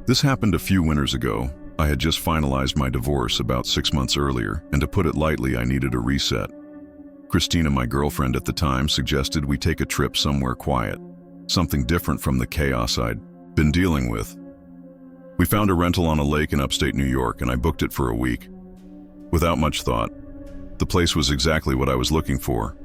This happened a few winters ago. I had just finalized my divorce about 6 months earlier, and to put it lightly, I needed a reset. Christina, my girlfriend at the time, suggested we take a trip somewhere quiet, something different from the chaos I'd been dealing with. We found a rental on a lake in upstate New York, and I booked it for a week. Without much thought, the place was exactly what I was looking for.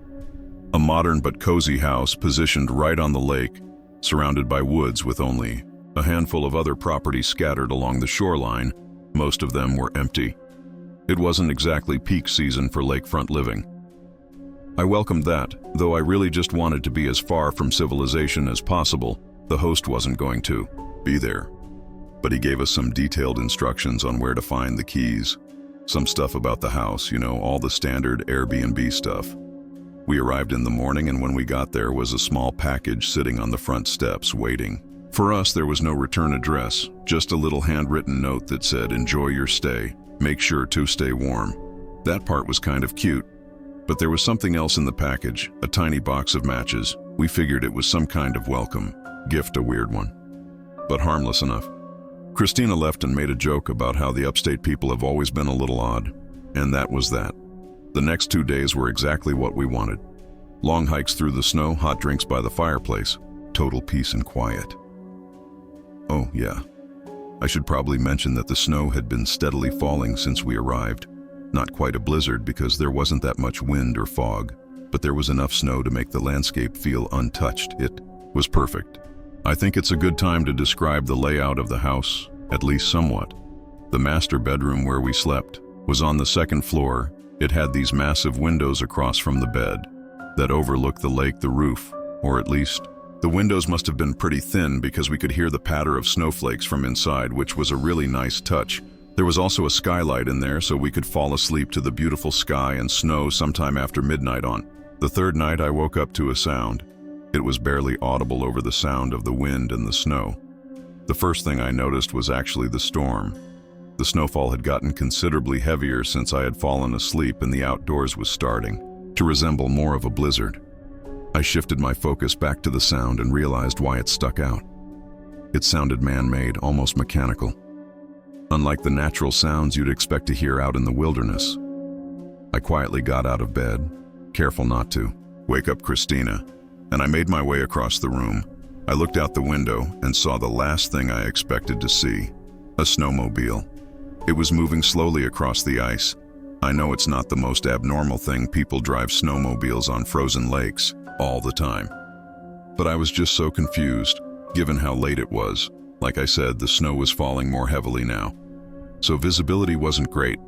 A modern but cozy house positioned right on the lake, surrounded by woods with only a handful of other properties scattered along the shoreline. Most of them were empty. It wasn't exactly peak season for lakefront living. I welcomed that, though I really just wanted to be as far from civilization as possible. The host wasn't going to be there, but he gave us some detailed instructions on where to find the keys, some stuff about the house, all the standard Airbnb stuff. We arrived in the morning, and when we got there was a small package sitting on the front steps waiting. For us, there was no return address, just a little handwritten note that said, "Enjoy your stay. Make sure to stay warm." That part was kind of cute, but there was something else in the package, a tiny box of matches. We figured it was some kind of welcome gift, a weird one, but harmless enough. Christina left and made a joke about how the upstate people have always been a little odd, and that was that. The next 2 days were exactly what we wanted. Long hikes through the snow, hot drinks by the fireplace, total peace and quiet. Oh yeah, I should probably mention that the snow had been steadily falling since we arrived. Not quite a blizzard because there wasn't that much wind or fog, but there was enough snow to make the landscape feel untouched. It was perfect. I think it's a good time to describe the layout of the house, at least somewhat. The master bedroom where we slept was on the second floor. It had these massive windows across from the bed that overlooked the lake, the roof, or at least the windows must have been pretty thin because we could hear the patter of snowflakes from inside, which was a really nice touch. There was also a skylight in there so we could fall asleep to the beautiful sky and snow sometime after midnight on. The third night I woke up to a sound. It was barely audible over the sound of the wind and the snow. The first thing I noticed was actually the storm. The snowfall had gotten considerably heavier since I had fallen asleep, and the outdoors was starting to resemble more of a blizzard. I shifted my focus back to the sound and realized why it stuck out. It sounded man-made, almost mechanical. Unlike the natural sounds you'd expect to hear out in the wilderness. I quietly got out of bed, careful not to wake up Christina, and I made my way across the room. I looked out the window and saw the last thing I expected to see, a snowmobile. It was moving slowly across the ice. I know it's not the most abnormal thing, people drive snowmobiles on frozen lakes all the time. But I was just so confused, given how late it was. Like I said, the snow was falling more heavily now, so visibility wasn't great,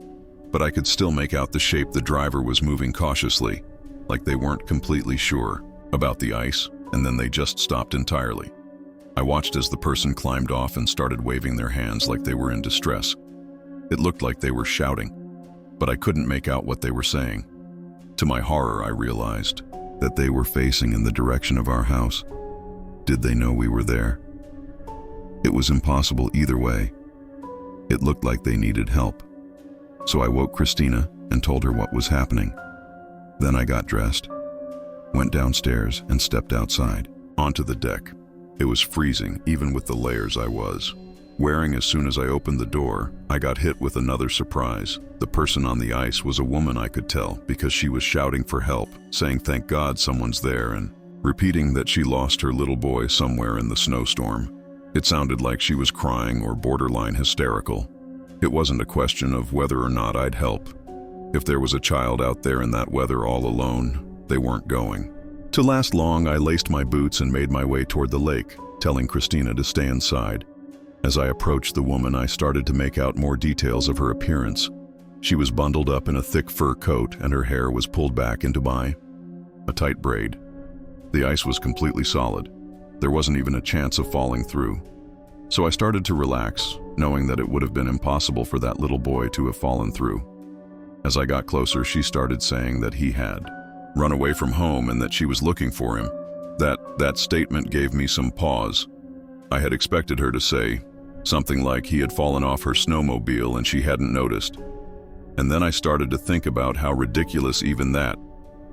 but I could still make out the shape the driver was moving cautiously, like they weren't completely sure about the ice, and then they just stopped entirely. I watched as the person climbed off and started waving their hands like they were in distress. It looked like they were shouting, but I couldn't make out what they were saying. To my horror, I realized that they were facing in the direction of our house. Did they know we were there? It was impossible either way. It looked like they needed help. So I woke Christina and told her what was happening. Then I got dressed, went downstairs, and stepped outside, onto the deck. It was freezing, even with the layers I was wearing. As soon as I opened the door, I got hit with another surprise. The person on the ice was a woman, I could tell, because she was shouting for help, saying thank God someone's there, and repeating that she lost her little boy somewhere in the snowstorm. It sounded like she was crying or borderline hysterical. It wasn't a question of whether or not I'd help. If there was a child out there in that weather all alone, they weren't going to last long. I laced my boots and made my way toward the lake, telling Christina to stay inside. As I approached the woman, I started to make out more details of her appearance. She was bundled up in a thick fur coat, and her hair was pulled back into a tight braid. The ice was completely solid. There wasn't even a chance of falling through. So I started to relax, knowing that it would have been impossible for that little boy to have fallen through. As I got closer, she started saying that he had run away from home and that she was looking for him. That statement gave me some pause. I had expected her to say something like he had fallen off her snowmobile and she hadn't noticed. And then I started to think about how ridiculous even that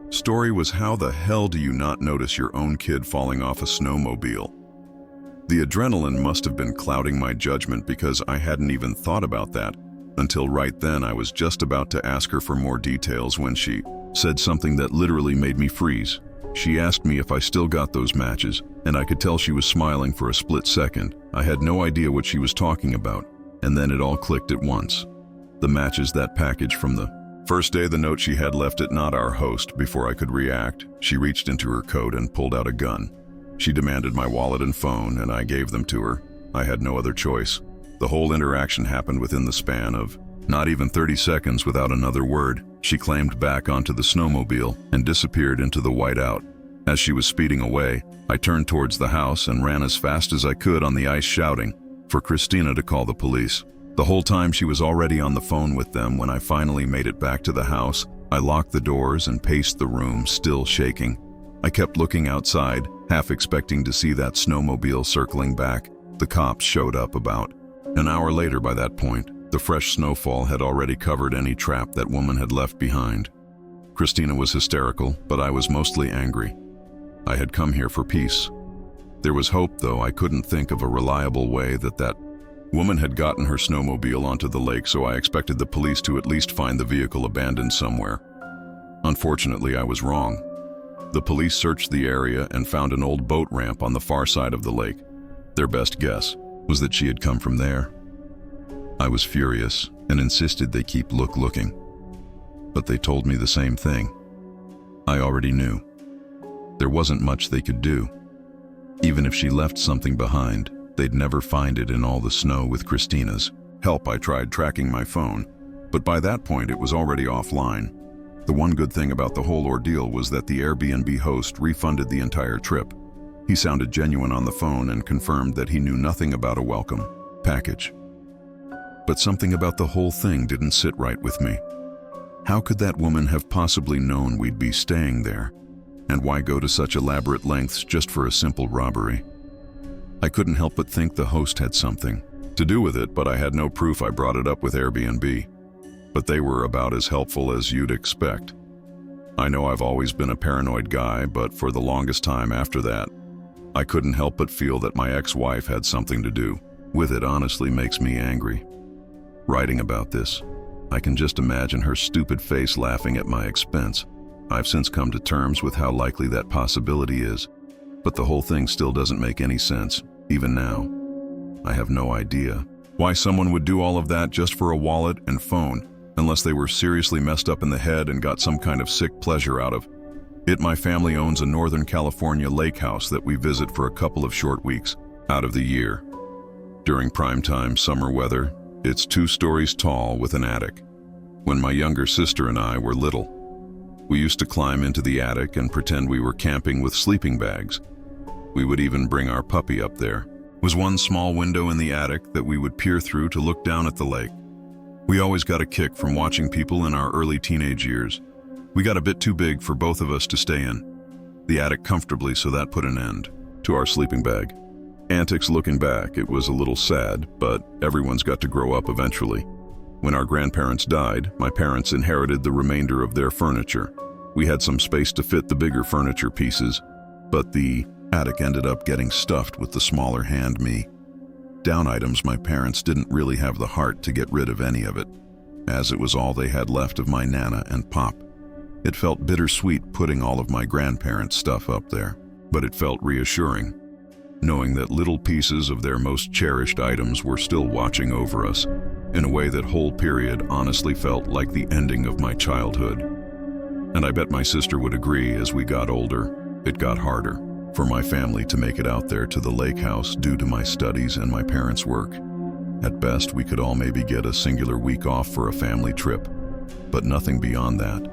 story was. How the hell do you not notice your own kid falling off a snowmobile? The adrenaline must have been clouding my judgment because I hadn't even thought about that until right then. I was just about to ask her for more details when she said something that literally made me freeze. She asked me if I still got those matches, and I could tell she was smiling for a split second. I had no idea what she was talking about, and then it all clicked at once. The matches, that package from the first day, the note she had left it, not our host. Before I could react, she reached into her coat and pulled out a gun. She demanded my wallet and phone, and I gave them to her. I had no other choice. The whole interaction happened within the span of not even 30 seconds without another word. She climbed back onto the snowmobile and disappeared into the whiteout. As she was speeding away, I turned towards the house and ran as fast as I could on the ice, shouting for Christina to call the police. The whole time she was already on the phone with them. When I finally made it back to the house, I locked the doors and paced the room, still shaking. I kept looking outside, half expecting to see that snowmobile circling back. The cops showed up about an hour later. By that point, the fresh snowfall had already covered any trap that woman had left behind. Christina was hysterical, but I was mostly angry. I had come here for peace. There was hope, though. I couldn't think of a reliable way that woman had gotten her snowmobile onto the lake, so I expected the police to at least find the vehicle abandoned somewhere. Unfortunately, I was wrong. The police searched the area and found an old boat ramp on the far side of the lake. Their best guess was that she had come from there. I was furious and insisted they keep looking. But they told me the same thing. I already knew. There wasn't much they could do. Even if she left something behind, they'd never find it in all the snow. With Christina's help, I tried tracking my phone, but by that point it was already offline. The one good thing about the whole ordeal was that the Airbnb host refunded the entire trip. He sounded genuine on the phone and confirmed that he knew nothing about a welcome package. But something about the whole thing didn't sit right with me. How could that woman have possibly known we'd be staying there? And why go to such elaborate lengths just for a simple robbery? I couldn't help but think the host had something to do with it, but I had no proof. I brought it up with Airbnb, but they were about as helpful as you'd expect. I know I've always been a paranoid guy, but for the longest time after that, I couldn't help but feel that my ex-wife had something to do with it. Honestly, makes me angry. Writing about this, I can just imagine her stupid face laughing at my expense. I've since come to terms with how likely that possibility is, but the whole thing still doesn't make any sense, even now. I have no idea why someone would do all of that just for a wallet and phone, unless they were seriously messed up in the head and got some kind of sick pleasure out of it. My family owns a Northern California lake house that we visit for a couple of short weeks out of the year. During primetime summer weather, it's 2 stories tall with an attic. When my younger sister and I were little, we used to climb into the attic and pretend we were camping with sleeping bags. We would even bring our puppy up there. There was one small window in the attic that we would peer through to look down at the lake. We always got a kick from watching people in our early teenage years. We got a bit too big for both of us to stay in the attic comfortably, so that put an end to our sleeping bag antics. Looking back, it was a little sad, but everyone's got to grow up eventually. When our grandparents died, my parents inherited the remainder of their furniture. We had some space to fit the bigger furniture pieces, but the attic ended up getting stuffed with the smaller hand-me-down items. My parents didn't really have the heart to get rid of any of it, as it was all they had left of my Nana and Pop. It felt bittersweet putting all of my grandparents' stuff up there, but it felt reassuring, knowing that little pieces of their most cherished items were still watching over us. In a way, that whole period honestly felt like the ending of my childhood. And I bet my sister would agree. As we got older, it got harder for my family to make it out there to the lake house due to my studies and my parents' work. At best, we could all maybe get a singular week off for a family trip, but nothing beyond that.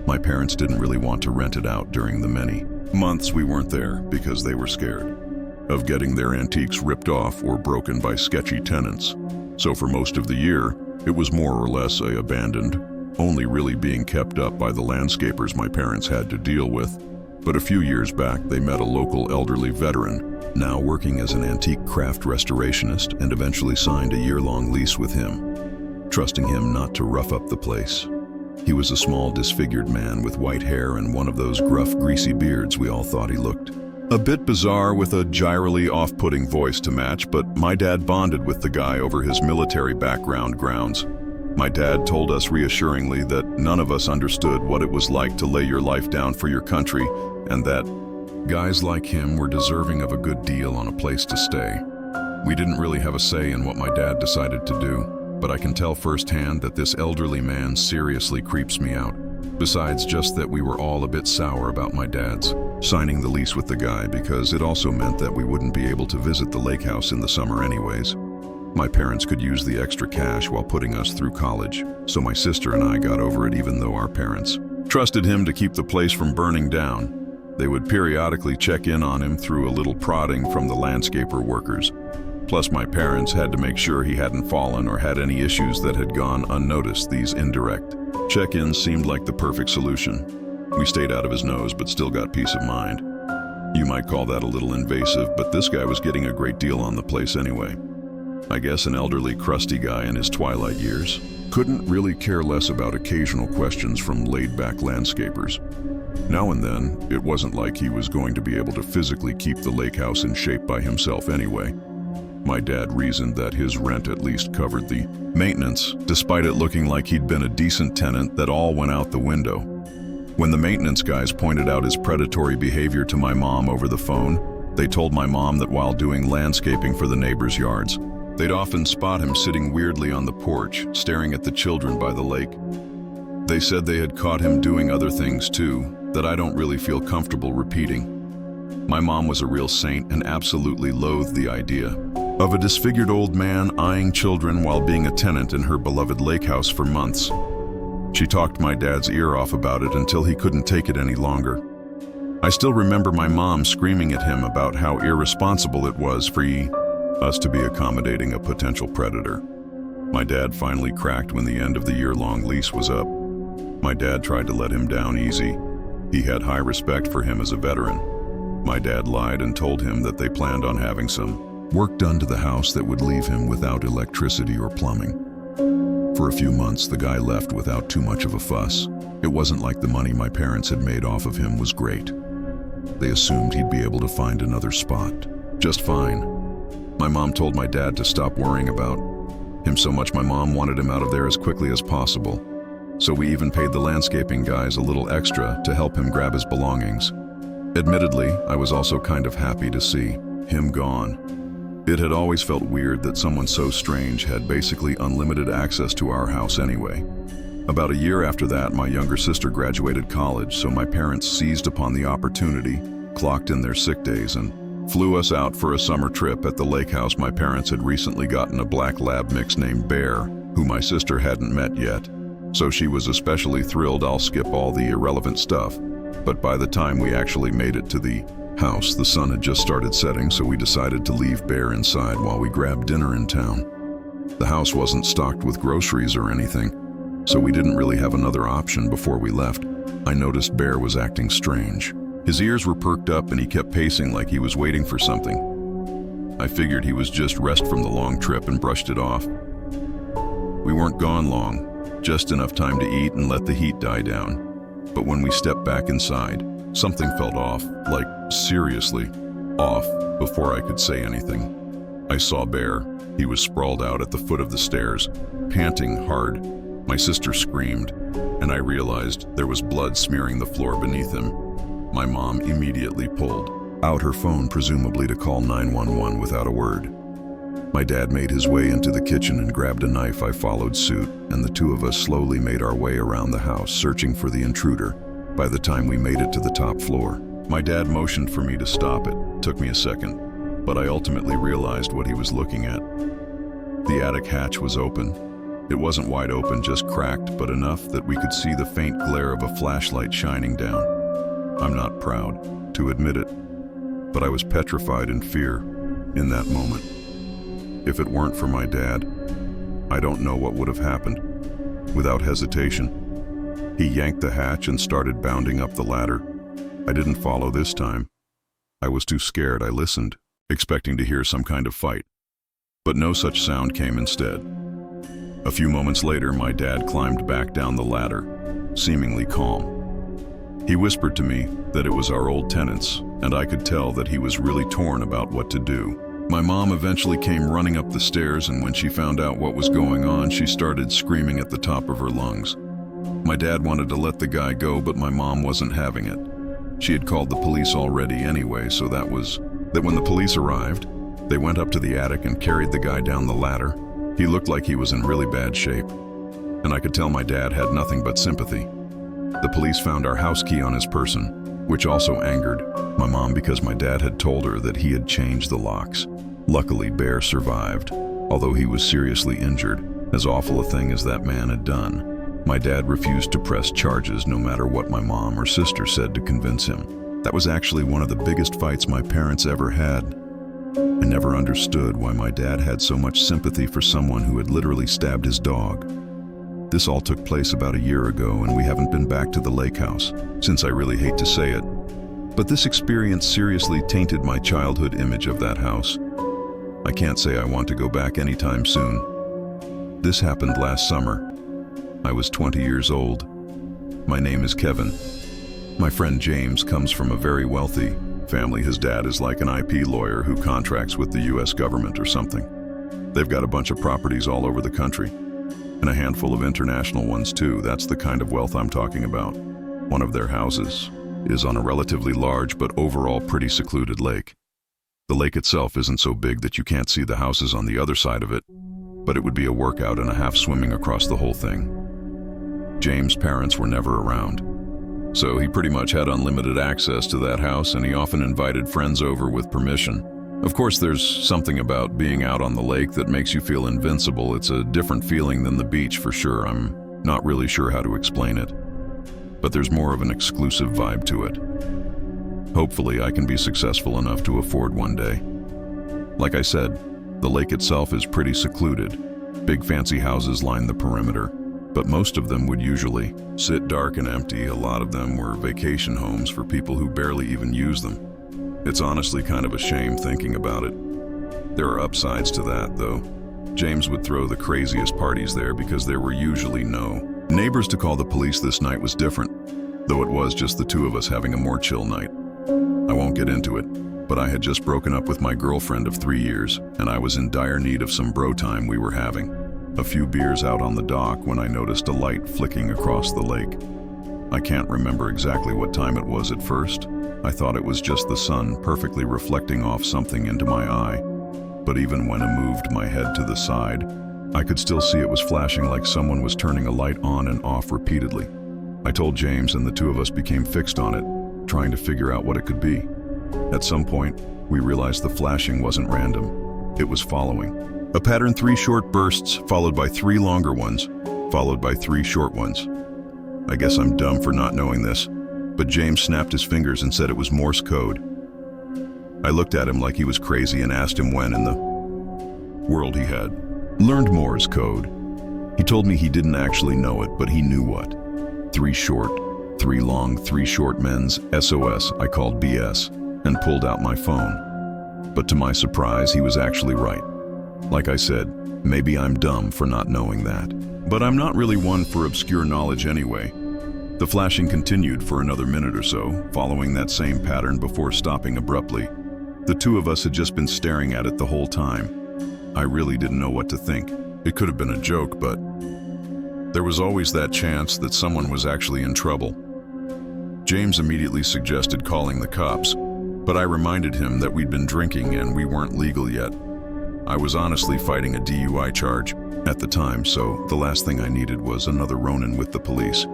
My parents didn't really want to rent it out during the many months we weren't there because they were scared of getting their antiques ripped off or broken by sketchy tenants. So for most of the year, it was more or less abandoned, only really being kept up by the landscapers my parents had to deal with. But a few years back, they met a local elderly veteran, now working as an antique craft restorationist, and eventually signed a year-long lease with him, trusting him not to rough up the place. He was a small, disfigured man with white hair and one of those gruff, greasy beards we all thought he looked A bit bizarre with a gyrally off-putting voice to match, but my dad bonded with the guy over his military background grounds. My dad told us reassuringly that none of us understood what it was like to lay your life down for your country, and that guys like him were deserving of a good deal on a place to stay. We didn't really have a say in what my dad decided to do, but I can tell firsthand that this elderly man seriously creeps me out. Besides just that we were all a bit sour about my dad's signing the lease with the guy, because it also meant that we wouldn't be able to visit the lake house in the summer anyways. My parents could use the extra cash while putting us through college, so my sister and I got over it even though our parents trusted him to keep the place from burning down. They would periodically check in on him through a little prodding from the landscaper workers. Plus, my parents had to make sure he hadn't fallen or had any issues that had gone unnoticed. These indirect check-ins seemed like the perfect solution. We stayed out of his nose, but still got peace of mind. You might call that a little invasive, but this guy was getting a great deal on the place anyway. I guess an elderly, crusty guy in his twilight years couldn't really care less about occasional questions from laid-back landscapers. Now and then, it wasn't like he was going to be able to physically keep the lake house in shape by himself anyway. My dad reasoned that his rent at least covered the maintenance, despite it looking like he'd been a decent tenant. That all went out the window. When the maintenance guys pointed out his predatory behavior to my mom over the phone, they told my mom that while doing landscaping for the neighbors' yards, they'd often spot him sitting weirdly on the porch, staring at the children by the lake. They said they had caught him doing other things too, that I don't really feel comfortable repeating. My mom was a real saint and absolutely loathed the idea of a disfigured old man eyeing children while being a tenant in her beloved lake house for months. She talked my dad's ear off about it until he couldn't take it any longer. I still remember my mom screaming at him about how irresponsible it was for us to be accommodating a potential predator. My dad finally cracked when the end of the year-long lease was up. My dad tried to let him down easy. He had high respect for him as a veteran. My dad lied and told him that they planned on having some work done to the house that would leave him without electricity or plumbing. For a few months, the guy left without too much of a fuss. It wasn't like the money my parents had made off of him was great. They assumed he'd be able to find another spot just fine. My mom told my dad to stop worrying about him so much. My mom wanted him out of there as quickly as possible. So we even paid the landscaping guys a little extra to help him grab his belongings. Admittedly, I was also kind of happy to see him gone. It had always felt weird that someone so strange had basically unlimited access to our house anyway. About a year after that, my younger sister graduated college, so my parents seized upon the opportunity, clocked in their sick days, and flew us out for a summer trip. At the lake house, my parents had recently gotten a black lab mix named Bear, who my sister hadn't met yet. So she was especially thrilled. I'll skip all the irrelevant stuff, but by the time we actually made it to the house, the sun had just started setting, so we decided to leave Bear inside while we grabbed dinner in town. The house wasn't stocked with groceries or anything, so we didn't really have another option. Before we left, I noticed Bear was acting strange. His ears were perked up and he kept pacing like he was waiting for something. I figured he was just rest from the long trip and brushed it off. We weren't gone long, just enough time to eat and let the heat die down. But when we stepped back inside, something felt off, like seriously off, before I could say anything. I saw Bear. He was sprawled out at the foot of the stairs, panting hard. My sister screamed, and I realized there was blood smearing the floor beneath him. My mom immediately pulled out her phone, presumably to call 911 without a word. My dad made his way into the kitchen and grabbed a knife. I followed suit, and the two of us slowly made our way around the house, searching for the intruder. By the time we made it to the top floor, my dad motioned for me to stop. It took me a second, but I ultimately realized what he was looking at. The attic hatch was open. It wasn't wide open, just cracked, but enough that we could see the faint glare of a flashlight shining down. I'm not proud to admit it, but I was petrified in fear in that moment. If it weren't for my dad, I don't know what would have happened. Without hesitation, he yanked the hatch and started bounding up the ladder. I didn't follow this time. I was too scared. I listened, expecting to hear some kind of fight, but no such sound came instead. A few moments later, my dad climbed back down the ladder, seemingly calm. He whispered to me that it was our old tenants, and I could tell that he was really torn about what to do. My mom eventually came running up the stairs, and when she found out what was going on, she started screaming at the top of her lungs. My dad wanted to let the guy go, but my mom wasn't having it. She had called the police already anyway, so that when the police arrived, they went up to the attic and carried the guy down the ladder. He looked like he was in really bad shape, and I could tell my dad had nothing but sympathy. The police found our house key on his person, which also angered my mom because my dad had told her that he had changed the locks. Luckily, Bear survived, although he was seriously injured, as awful a thing as that man had done. My dad refused to press charges no matter what my mom or sister said to convince him. That was actually one of the biggest fights my parents ever had. I never understood why my dad had so much sympathy for someone who had literally stabbed his dog. This all took place about a year ago, and we haven't been back to the lake house, since I really hate to say it. But this experience seriously tainted my childhood image of that house. I can't say I want to go back anytime soon. This happened last summer. I was 20 years old. My name is Kevin. My friend James comes from a very wealthy family. His dad is like an IP lawyer who contracts with the US government or something. They've got a bunch of properties all over the country, and a handful of international ones too. That's the kind of wealth I'm talking about. One of their houses is on a relatively large but overall pretty secluded lake. The lake itself isn't so big that you can't see the houses on the other side of it, but it would be a workout and a half swimming across the whole thing. James' parents were never around, so he pretty much had unlimited access to that house, and he often invited friends over with permission. Of course, there's something about being out on the lake that makes you feel invincible. It's a different feeling than the beach for sure. I'm not really sure how to explain it, but there's more of an exclusive vibe to it. Hopefully, I can be successful enough to afford one day. Like I said, the lake itself is pretty secluded. Big fancy houses line the perimeter, but most of them would usually sit dark and empty. A lot of them were vacation homes for people who barely even use them. It's honestly kind of a shame thinking about it. There are upsides to that, though. James would throw the craziest parties there because there were usually no neighbors to call the police. This night was different, though it was just the two of us having a more chill night. I won't get into it, but I had just broken up with my girlfriend of 3 years, and I was in dire need of some bro time. We were having a few beers out on the dock when I noticed a light flicking across the lake. I can't remember exactly what time it was at first. I thought it was just the sun perfectly reflecting off something into my eye, but even when I moved my head to the side, I could still see it was flashing like someone was turning a light on and off repeatedly. I told James, and the two of us became fixed on it, trying to figure out what it could be. At some point, we realized the flashing wasn't random. It was following a pattern: 3 short bursts, followed by 3 longer ones, followed by 3 short ones. I guess I'm dumb for not knowing this, but James snapped his fingers and said it was Morse code. I looked at him like he was crazy and asked him when in the world he had learned Morse code. He told me he didn't actually know it, but he knew what. 3 short, 3 long, 3 short men's SOS. I called BS and pulled out my phone. But to my surprise, he was actually right. Like I said, maybe I'm dumb for not knowing that, but I'm not really one for obscure knowledge anyway. The flashing continued for another minute or so, following that same pattern before stopping abruptly. The two of us had just been staring at it the whole time. I really didn't know what to think. It could have been a joke, but there was always that chance that someone was actually in trouble. James immediately suggested calling the cops, but I reminded him that we'd been drinking and we weren't legal yet. I was honestly fighting a DUI charge at the time, so the last thing I needed was another Ronin with the police.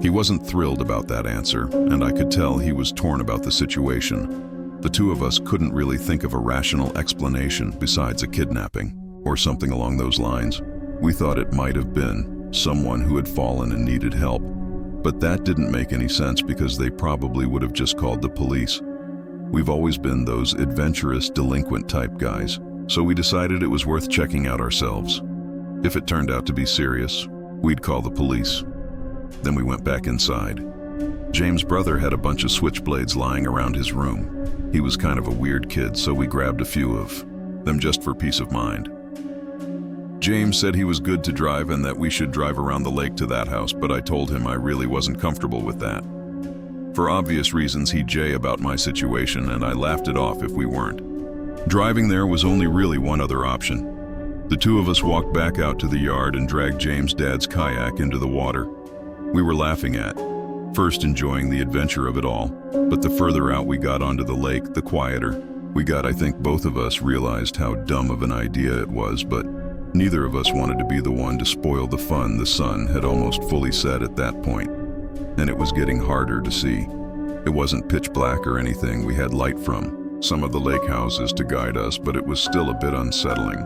He wasn't thrilled about that answer, and I could tell he was torn about the situation. The two of us couldn't really think of a rational explanation besides a kidnapping, or something along those lines. We thought it might have been someone who had fallen and needed help, but that didn't make any sense because they probably would have just called the police. We've always been those adventurous, delinquent type guys, so we decided it was worth checking out ourselves. If it turned out to be serious, we'd call the police. Then we went back inside. James' brother had a bunch of switchblades lying around his room. He was kind of a weird kid, so we grabbed a few of them just for peace of mind. James said he was good to drive and that we should drive around the lake to that house, but I told him I really wasn't comfortable with that. For obvious reasons, he'd jay about my situation, and I laughed it off if we weren't. Driving there was only really one other option. The two of us walked back out to the yard and dragged James' dad's kayak into the water. We were laughing at first, enjoying the adventure of it all, but the further out we got onto the lake, the quieter we got. I think both of us realized how dumb of an idea it was, but neither of us wanted to be the one to spoil the fun. The sun had almost fully set at that point, and it was getting harder to see. It wasn't pitch black or anything. We had light from some of the lake houses to guide us, but it was still a bit unsettling.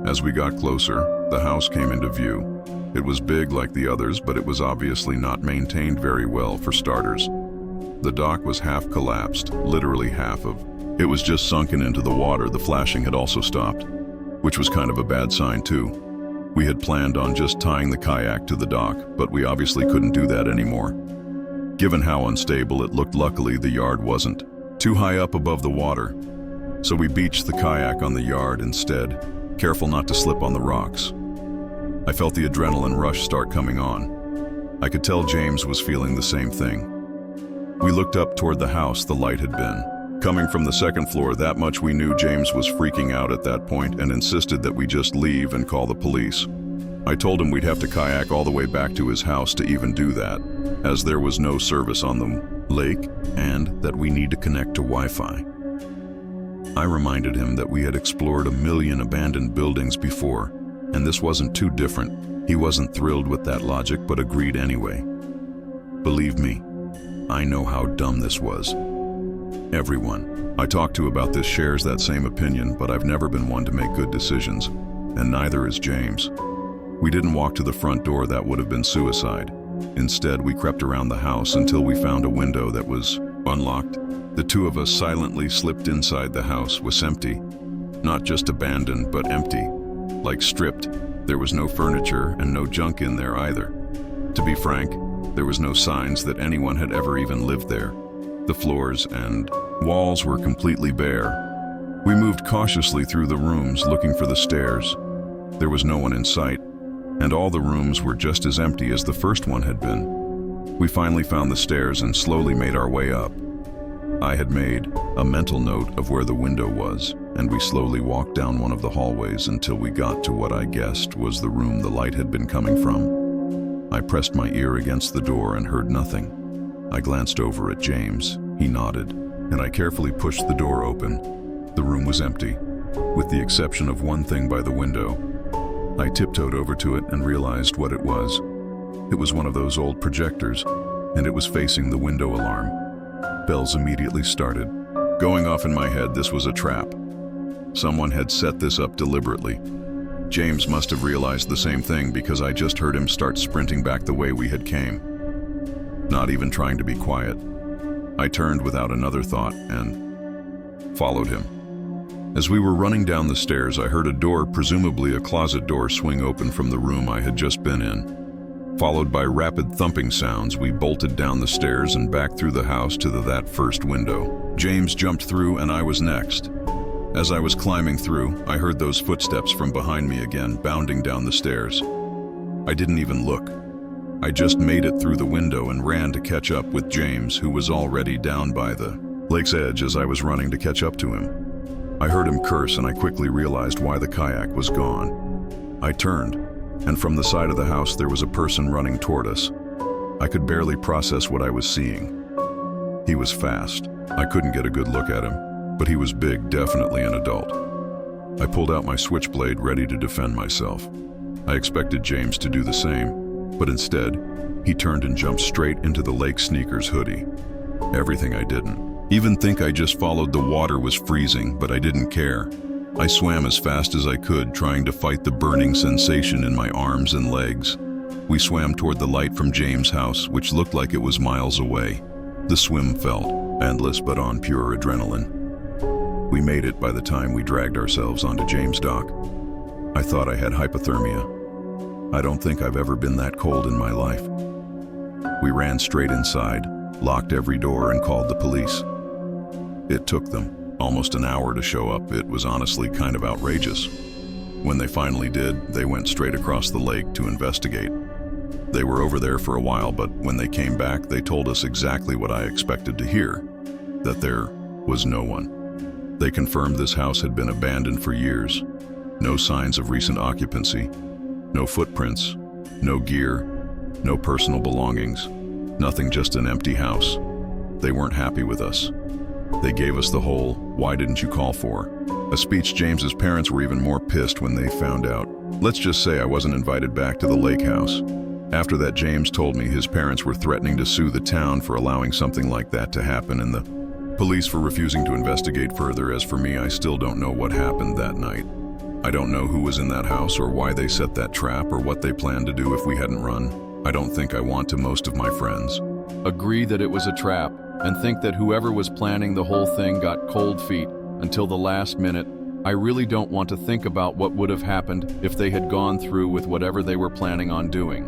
As we got closer, the house came into view. It was big like the others, but it was obviously not maintained very well for starters. The dock was half collapsed, literally half of it was just sunken into the water. The flashing had also stopped, which was kind of a bad sign too. We had planned on just tying the kayak to the dock, but we obviously couldn't do that anymore. Given how unstable it looked, luckily the yard wasn't too high up above the water, so we beached the kayak on the yard instead, careful not to slip on the rocks. I felt the adrenaline rush start coming on. I could tell James was feeling the same thing. We looked up toward the house the light had been coming from the second floor. That much we knew. James was freaking out at that point and insisted that we just leave and call the police. I told him we'd have to kayak all the way back to his house to even do that, as there was no service on the lake, and that we need to connect to Wi-Fi. I reminded him that we had explored 1 million abandoned buildings before, and this wasn't too different. He wasn't thrilled with that logic, but agreed anyway. Believe me, I know how dumb this was. Everyone I talk to about this shares that same opinion, but I've never been one to make good decisions, and neither is James. We didn't walk to the front door. That would have been suicide. Instead, we crept around the house until we found a window that was unlocked. The two of us silently slipped inside. The house was empty. Not just abandoned, but empty. Like stripped. There was no furniture and no junk in there either. To be frank, there was no signs that anyone had ever even lived there. The floors and walls were completely bare. We moved cautiously through the rooms, looking for the stairs. There was no one in sight, and all the rooms were just as empty as the first one had been. We finally found the stairs and slowly made our way up. I had made a mental note of where the window was, and we slowly walked down one of the hallways until we got to what I guessed was the room the light had been coming from. I pressed my ear against the door and heard nothing. I glanced over at James. He nodded, and I carefully pushed the door open. The room was empty, with the exception of one thing by the window. I tiptoed over to it and realized what it was. It was one of those old projectors, and it was facing the window alarm. Bells immediately started going off in my head. This was a trap. Someone had set this up deliberately. James must have realized the same thing, because I just heard him start sprinting back the way we had came. Not even trying to be quiet. I turned without another thought and followed him. As we were running down the stairs, I heard a door, presumably a closet door, swing open from the room I had just been in. Followed by rapid thumping sounds, we bolted down the stairs and back through the house to that first window. James jumped through, and I was next. As I was climbing through, I heard those footsteps from behind me again, bounding down the stairs. I didn't even look. I just made it through the window and ran to catch up with James, who was already down by the lake's edge. As I was running to catch up to him, I heard him curse, and I quickly realized why. The kayak was gone. I turned, and from the side of the house there was a person running toward us. I could barely process what I was seeing. He was fast. I couldn't get a good look at him, but he was big, definitely an adult. I pulled out my switchblade, ready to defend myself. I expected James to do the same, but instead, he turned and jumped straight into the lake sneakers hoodie. Everything I didn't even think I just followed. The water was freezing, but I didn't care. I swam as fast as I could, trying to fight the burning sensation in my arms and legs. We swam toward the light from James' house, which looked like it was miles away. The swim felt endless, but on pure adrenaline. We made it by the time we dragged ourselves onto James' dock. I thought I had hypothermia. I don't think I've ever been that cold in my life. We ran straight inside, locked every door, and called the police. It took them almost an hour to show up. It was honestly kind of outrageous. When they finally did, they went straight across the lake to investigate. They were over there for a while, but when they came back, they told us exactly what I expected to hear, that there was no one. They confirmed this house had been abandoned for years. No signs of recent occupancy, no footprints, no gear, no personal belongings, nothing, just an empty house. They weren't happy with us. They gave us the whole "why didn't you call for?" a speech. James's parents were even more pissed when they found out. Let's just say I wasn't invited back to the lake house. After that, James told me his parents were threatening to sue the town for allowing something like that to happen, and the police for refusing to investigate further. As for me, I still don't know what happened that night. I don't know who was in that house or why they set that trap or what they planned to do if we hadn't run. I don't think I want to. Most of my friends agree that it was a trap and think that whoever was planning the whole thing got cold feet until the last minute. I really don't want to think about what would have happened if they had gone through with whatever they were planning on doing.